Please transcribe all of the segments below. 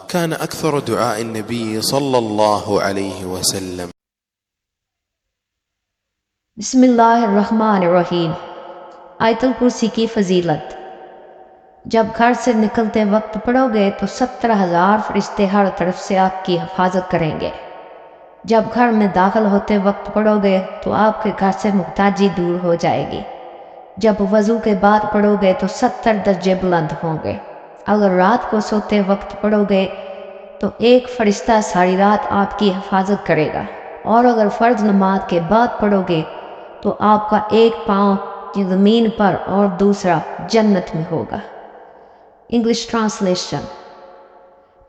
كان أكثر دعاء النبي صلى الله عليه وسلم. बिस्मिल्लाहिर्रहमानिर्रहीम। आयतुल कुर्सी की फजीलत। जब घर से निकलते वक्त पढ़ोगे तो 70,000 फरिश्ते हर तरफ से आपकी हिफाजत करेंगे। जब घर में दाखिल होते वक्त पढ़ोगे तो आपके घर से मुहताजी दूर हो जाएगी। जब वज़ू के बाद पढ़ोगे तो 70 दर्जे बुलंद होंगे। अगर रात को सोते वक्त पढ़ोगे तो एक फरिश्ता सारी रात आपकी हिफाजत करेगा, और अगर फ़र्ज नमाज के बाद पढ़ोगे तो आपका एक पाँव ज़मीन पर और दूसरा जन्नत में होगा। English translation.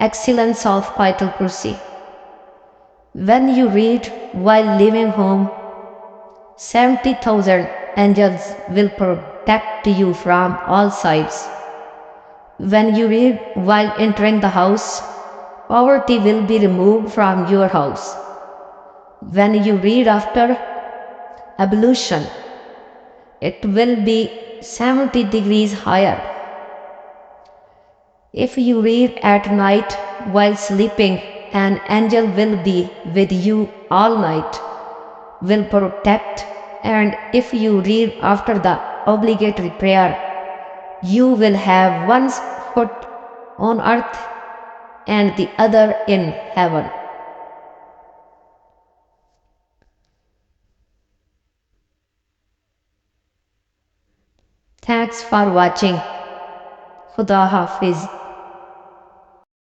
Excellence of Ayatul Kursi. When you read while leaving home, 70,000 angels will protect you from all sides. When you read while entering the house, poverty will be removed from your house. When you read after ablution, it will be 70 degrees higher. If you read at night while sleeping, an angel will be with you all night, will protect, and if you read after the obligatory prayer, you will have one foot on earth and the other in heaven. Thanks for watching. Khuda Hafiz.